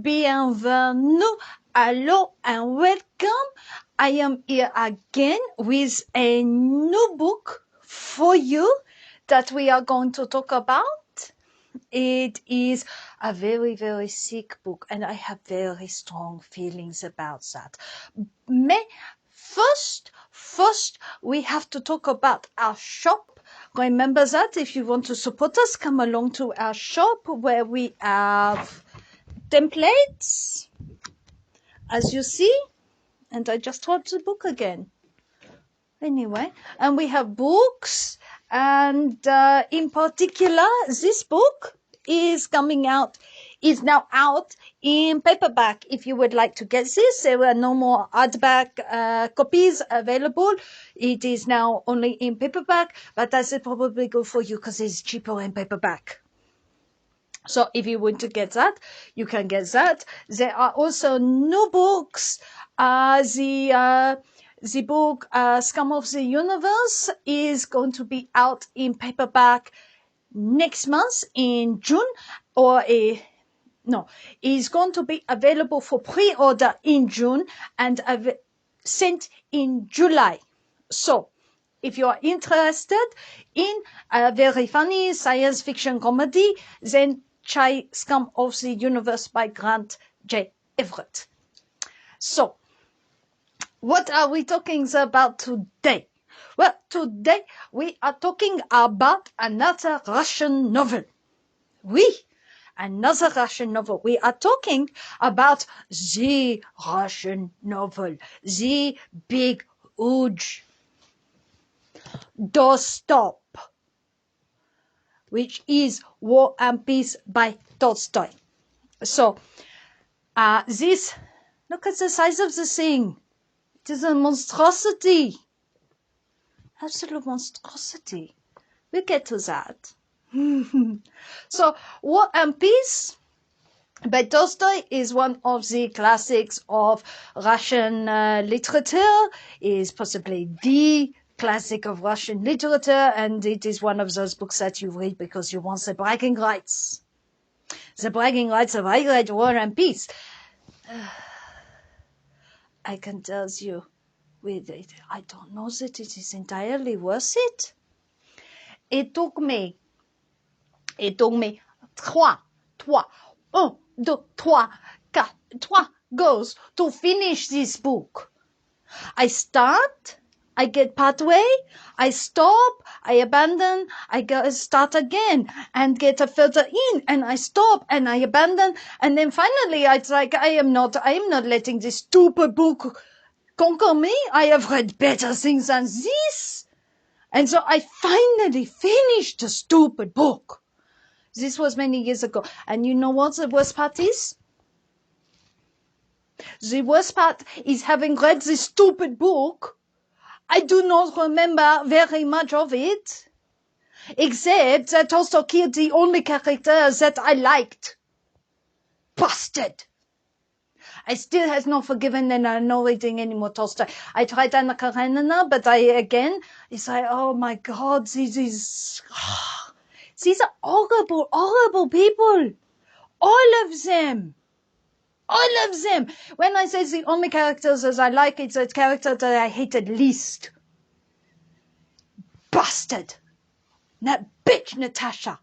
bienvenue, hello and welcome. I am here again with a new book for you that we are going to talk about. It is a very, very sick book and I have very strong feelings about that. But first, we have to talk about our shop. Remember that if you want to support us, come along to our shop where we have templates, as you see, and I just wrote the book again. Anyway, and we have books, and in particular, this book is now out in paperback. If you would like to get this, there were no more hardback copies available. It is now only in paperback, but that's probably good for you because it's cheaper in paperback. So if you want to get that, you can get that. There are also new books. The book Scum of the Universe is going to be out in paperback next month in June, is going to be available for pre-order in June and sent in July. So if you are interested in a very funny science fiction comedy, then try Scum of the Universe by Grant J. Everett. So, what are we talking about today? Well, today we are talking about another Russian novel. Another Russian novel. We are talking about the Russian novel, the big, huge doorstop, which is War and Peace by Tolstoy. So, look at the size of the thing. It is a monstrosity. Absolute monstrosity. We'll get to that. So, War and Peace by Tolstoy is one of the classics of Russian literature, is possibly the classic of Russian literature, and it is one of those books that you read because you want the bragging rights. The bragging rights of I read War and Peace. I can tell you, I don't know that it is entirely worth it. It took me 3 goes to finish this book. I start, I get partway, I stop, I abandon, I start again and get further in, and I stop and I abandon, and then finally it's like I am not letting this stupid book conquer me. I have read better things than this. And so I finally finished the stupid book. This was many years ago. And you know what the worst part is? The worst part is having read this stupid book, I do not remember very much of it, except that Tolstoy killed the only character that I liked. Bastard! I still have not forgiven and I'm not reading any more Tolstoy. I tried Anna Karenina, but it's like, oh my God, these are horrible, horrible people. All of them. When I say the only characters that I like, it's a character that I hated least. Bastard. That bitch Natasha.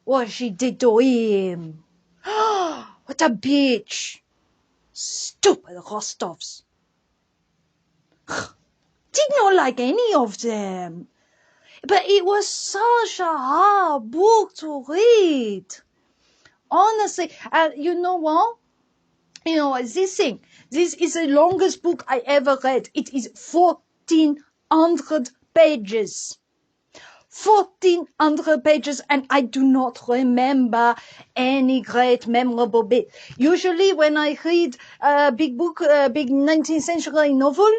What she did to him. What a bitch. Stupid Rostovs. Did not like any of them. But it was such a hard book to read. Honestly, you know what? This is the longest book I ever read. It is 1,400 pages. 1,400 pages, and I do not remember any great memorable bit. Usually when I read a big book, a big 19th century novel,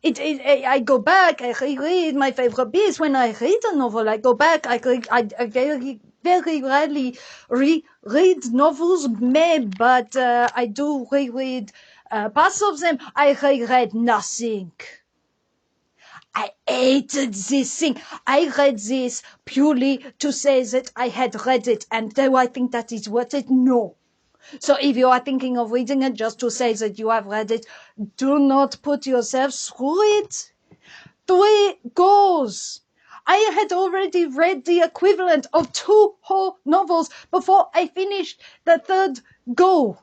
I go back, I reread my favorite bits. When I read a novel, I go back, I very, very rarely reread novels, but I do reread parts of them. I reread nothing. I hated this thing. I read this purely to say that I had read it, and do I think that is worth it? No. So if you are thinking of reading it just to say that you have read it, do not put yourself through it. 3 goes. I had already read the equivalent of 2 whole novels before I finished the 3rd go.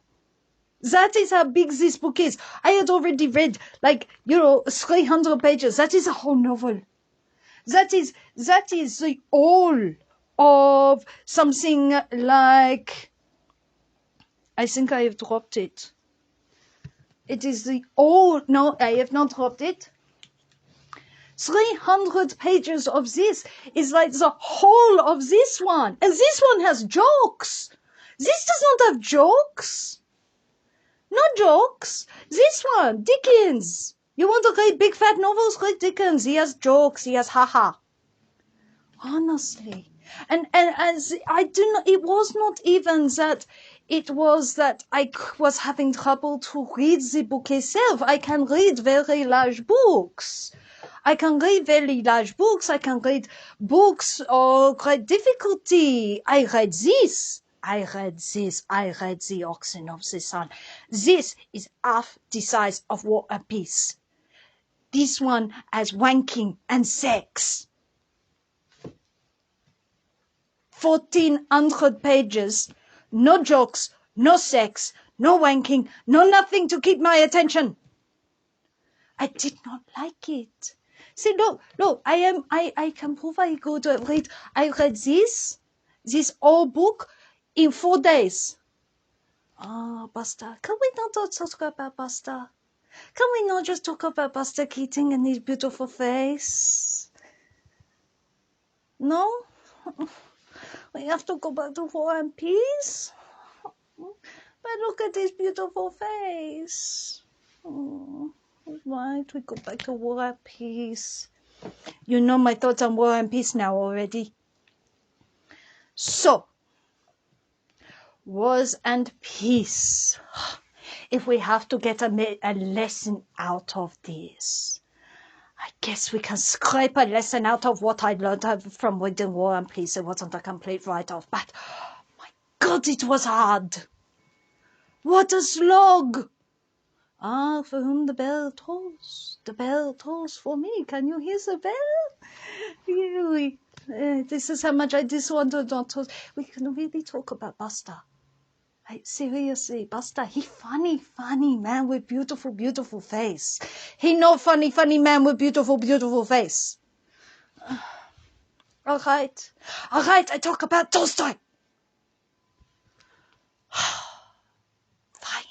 That is how big this book is. I had already read 300 pages. That is a whole novel. That is the all of something like, I think I have dropped it. It is the all, no, I have not dropped it. 300 pages of this is like the whole of this one. And this one has jokes. This does not have jokes. No jokes. This one, Dickens. You want to read big fat novels? Read Dickens. He has jokes. He has haha. Honestly. And as I do not, it was not even that, it was that I was having trouble to read the book itself. I can read very large books. I can read very large books. I can read books of great difficulty. I read this. I read this. I read The Oxen of the Sun. This is half the size of War and Peace. This one has wanking and sex. 1,400 pages. No jokes, no sex, no wanking, no nothing to keep my attention. I did not like it. See, look, I can prove I go to read. I read this whole book in 4 days. Ah, Buster, can we not talk about Buster? Can we not just talk about Buster Keaton and his beautiful face? No? We have to go back to War and Peace? But look at his beautiful face. Oh. Right, we go back to War and Peace. You know my thoughts on War and Peace now already. So, Wars and Peace. If we have to get a lesson out of this, I guess we can scrape a lesson out of what I learned from reading War and Peace. It wasn't a complete write-off, but my God, it was hard. What a slog. Ah, for whom the bell tolls. The bell tolls for me. Can you hear the bell? Really, this is how much I just want to not. We can really talk about Buster. Seriously, Buster, he funny man with beautiful, beautiful face. He no funny man with beautiful, beautiful face. All right, I talk about Tolstoy. Fine.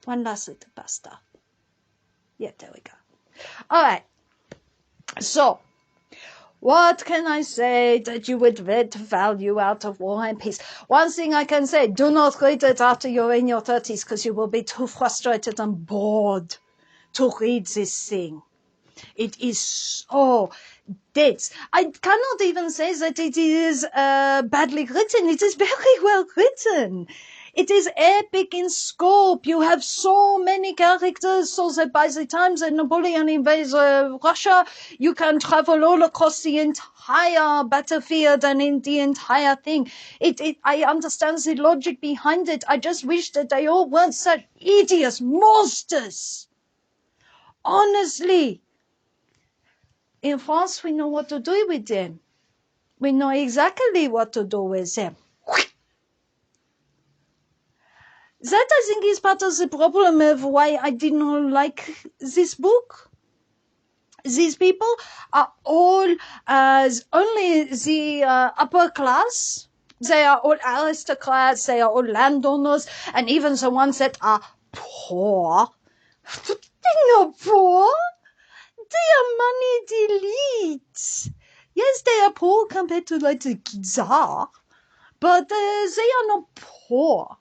One last little Buster. Yeah, there we go. All right. So, what can I say that you would read value out of War and Peace? One thing I can say, do not read it after you're in your 30s because you will be too frustrated and bored to read this thing. It is so dense. I cannot even say that it is badly written. It is very well written. It is epic in scope. You have so many characters so that by the time that Napoleon invades Russia, you can travel all across the entire battlefield and in the entire thing. I understand the logic behind it. I just wish that they all weren't such hideous monsters. Honestly. In France, we know what to do with them. We know exactly what to do with them. That, I think, is part of the problem of why I did not like this book. These people are all only the upper class. They are all aristocrats. They are all landowners. And even the ones that are poor. They're not poor. They are moneyed elite. Yes, they are poor compared to like the Czar. But they are not poor.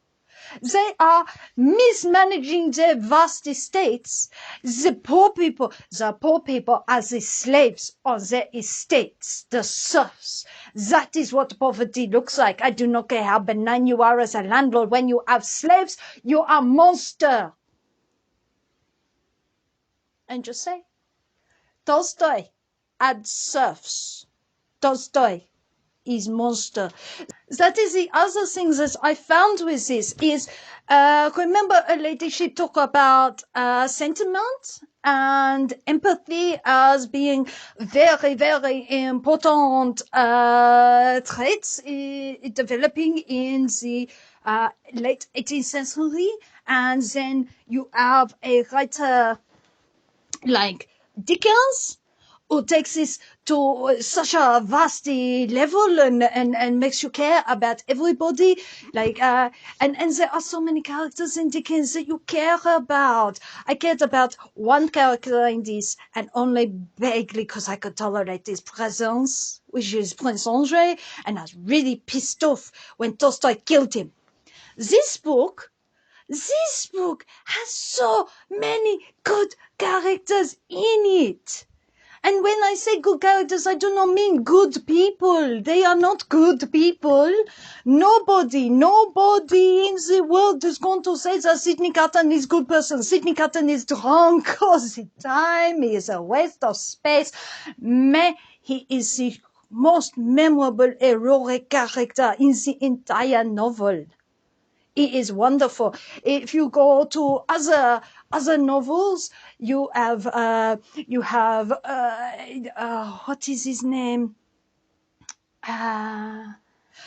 They are mismanaging their vast estates. The poor people are the slaves on their estates, the serfs. That is what poverty looks like. I do not care how benign you are as a landlord. When you have slaves, you are a monster. And just say, Tolstoy had serfs. Tolstoy is monster. That is the other thing that I found with this is, remember a lady, she talked about sentiment and empathy as being very, very important traits developing in the late 18th century. And then you have a writer like Dickens, who takes this to such a vast level and makes you care about everybody. Like, and there are so many characters in Dickens that you care about. I cared about one character in this, and only vaguely because I could tolerate his presence, which is Prince André, and I was really pissed off when Tolstoy killed him. This book has so many good characters in it. And when I say good characters, I do not mean good people. They are not good people. Nobody in the world is going to say that Sidney Carton is a good person. Sidney Carton is drunk all the time. He is a waste of space. Mais he is the most memorable heroic character in the entire novel. It is wonderful. If you go to other novels, you have what is his name?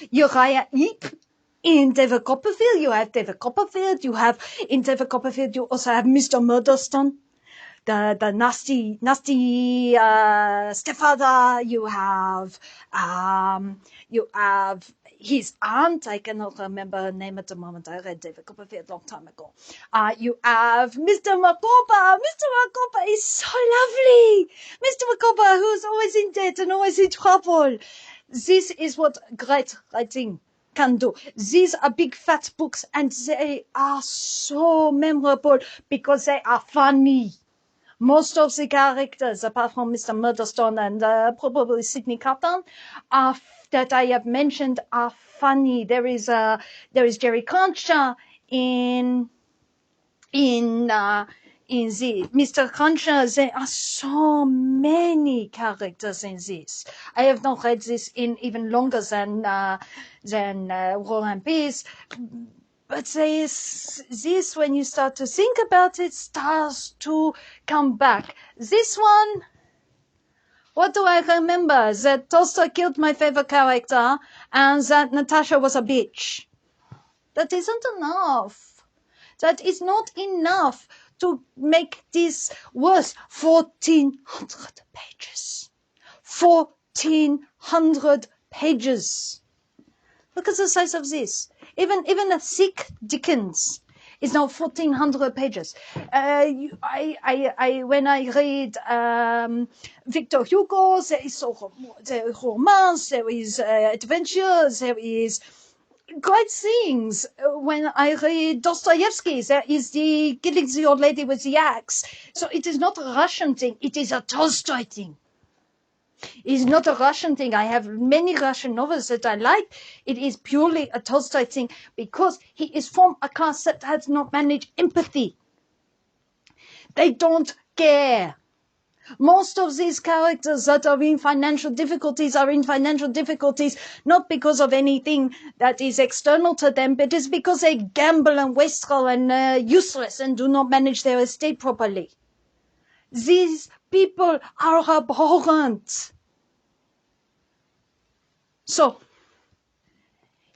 Uriah Heep. In David Copperfield, you have David Copperfield. You have in David Copperfield, you also have Mr. Murdstone, the nasty stepfather. You have his aunt. I cannot remember her name at the moment. I read David Copperfield a long time ago. You have Mr. Macopa. Mr. Macopa is so lovely. Mr. Macopa, who's always in debt and always in trouble. This is what great writing can do. These are big fat books, and they are so memorable because they are funny. Most of the characters, apart from Mr. Murdstone and probably Sidney Carton, that I have mentioned, are funny. There is Jerry Cruncher in the Mr. Cruncher. There are so many characters in this. I have not read this in even longer than War and Peace. But this, when you start to think about it, starts to come back. This one, what do I remember? That Tolstoy killed my favorite character and that Natasha was a bitch. That isn't enough. That is not enough to make this worth 1,400 pages. 1,400 pages. Look at the size of this. Even a thick Dickens is now 1,400 pages. When I read Victor Hugo, there is romance, there is adventure, there is great things. When I read Dostoevsky, there is the killing the old lady with the axe. So it is not a Russian thing. It is a Tolstoy thing. It's not a Russian thing. I have many Russian novels that I like. It is purely a Tolstoy thing because he is from a class that has not managed empathy. They don't care. Most of these characters that are in financial difficulties are in financial difficulties not because of anything that is external to them, but it's because they gamble and wastrel and useless and do not manage their estate properly. These people are abhorrent. So,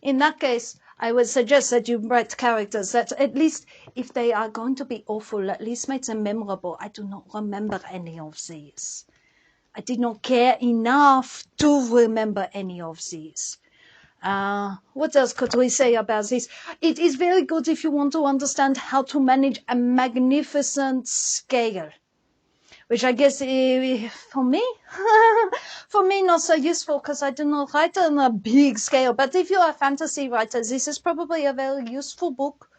in that case, I would suggest that you write characters that at least, if they are going to be awful, at least make them memorable. I do not remember any of these. I did not care enough to remember any of these. What else could we say about this? It is very good if you want to understand how to manage a magnificent scale. Which I guess for me not so useful because I do not write on a big scale. But if you are a fantasy writer, this is probably a very useful book.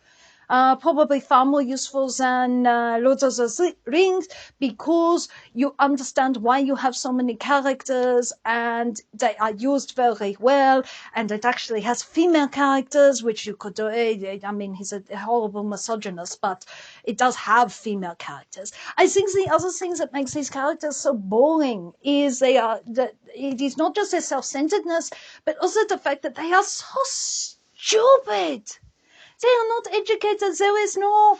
probably far more useful than Lord of the Rings, because you understand why you have so many characters and they are used very well, and it actually has female characters, which you could do. I mean, he's a horrible misogynist, but it does have female characters. I think the other things that makes these characters so boring is that it is not just their self-centeredness, but also the fact that they are so stupid. They are not educated. There is no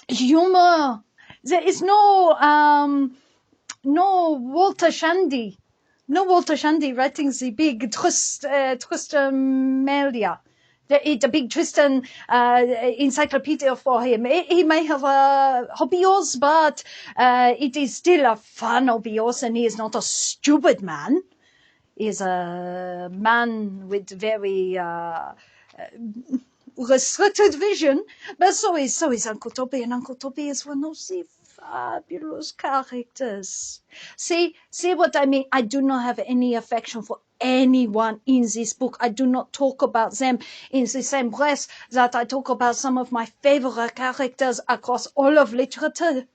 humor. There is no Walter Shandy. No Walter Shandy writing the big Tristamelia. The big Tristan encyclopedia for him. He may have a hobbyos, but it is still a fun hobbyos, and he is not a stupid man. He is a man with very restricted vision, but so is Uncle Toby, and Uncle Toby is one of the fabulous characters. See what I mean? I do not have any affection for anyone in this book. I do not talk about them in the same breath that I talk about some of my favorite characters across all of literature.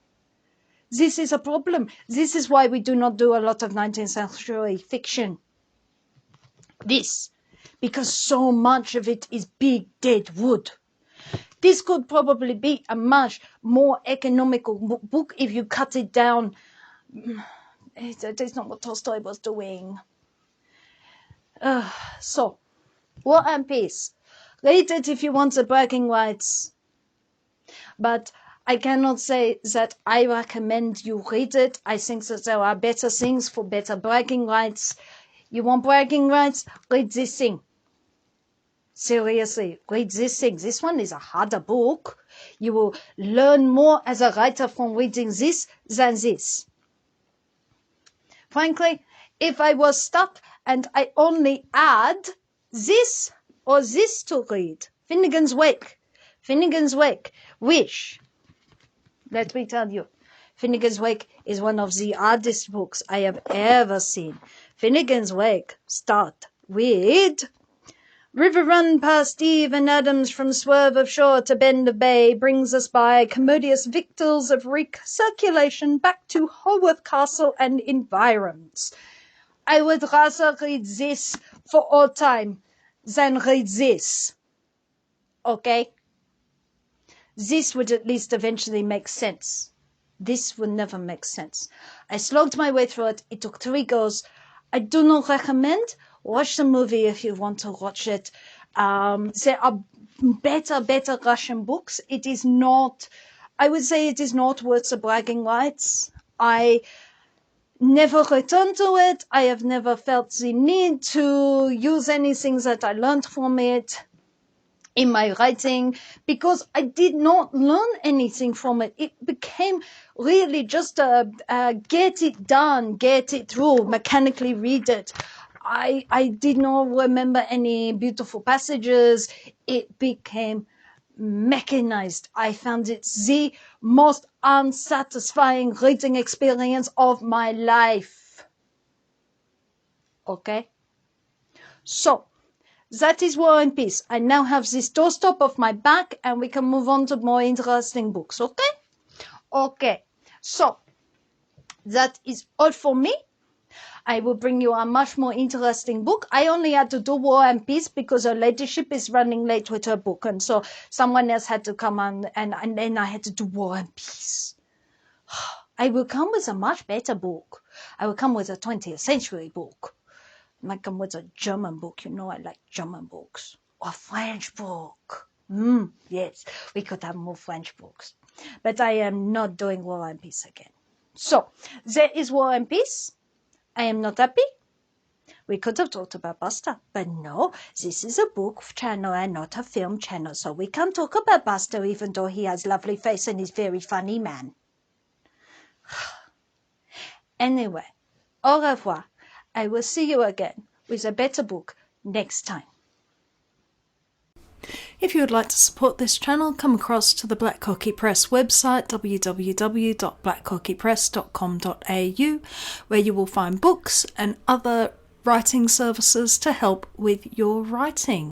This is a problem. This is why we do not do a lot of 19th century fiction. Because so much of it is big dead wood. This could probably be a much more economical book if you cut it down. That's not what Tolstoy was doing. So, War and Peace. Read it if you want the bragging rights. But I cannot say that I recommend you read it. I think that there are better things for better bragging rights. You want bragging rights? Read this thing. Seriously, read this thing. This one is a harder book. You will learn more as a writer from reading this than this. Frankly, if I was stuck and I only had this or this to read, Finnegan's Wake, which, let me tell you, Finnegan's Wake is one of the hardest books I have ever seen. Finnegan's Wake start with river run past Eve and Adams from swerve of shore to bend of bay brings us by commodious victuals of recirculation back to Haworth Castle and environs. I would rather read this for all time than read this. Okay? This would at least eventually make sense. This would never make sense. I slogged my way through it. It took 3 goes. I do not recommend. Watch the movie if you want to watch it. There are better Russian books. It is not, I would say it is not worth the bragging rights. I never return to it. I have never felt the need to use anything that I learned from it in my writing, because I did not learn anything from it. It became really just a get it done, get it through, mechanically read it. I did not remember any beautiful passages. It became mechanized. I found it the most unsatisfying reading experience of my life. Okay? So, that is War and Peace. I now have this doorstop off my back and we can move on to more interesting books. Okay? Okay. So, that is all for me. I will bring you a much more interesting book. I only had to do War and Peace because her ladyship is running late with her book. And so someone else had to come on and then I had to do War and Peace. I will come with a much better book. I will come with a 20th century book. I might come with a German book. You know I like German books. Or a French book. Yes, we could have more French books. But I am not doing War and Peace again. So, there is War and Peace. I am not happy. We could have talked about Buster, but no, this is a book channel and not a film channel, so we can't talk about Buster even though he has lovely face and is very funny man. Anyway, au revoir. I will see you again with a better book next time. If you would like to support this channel, come across to the Black Cockie Press website, www.blackcockiepress.com.au, where you will find books and other writing services to help with your writing.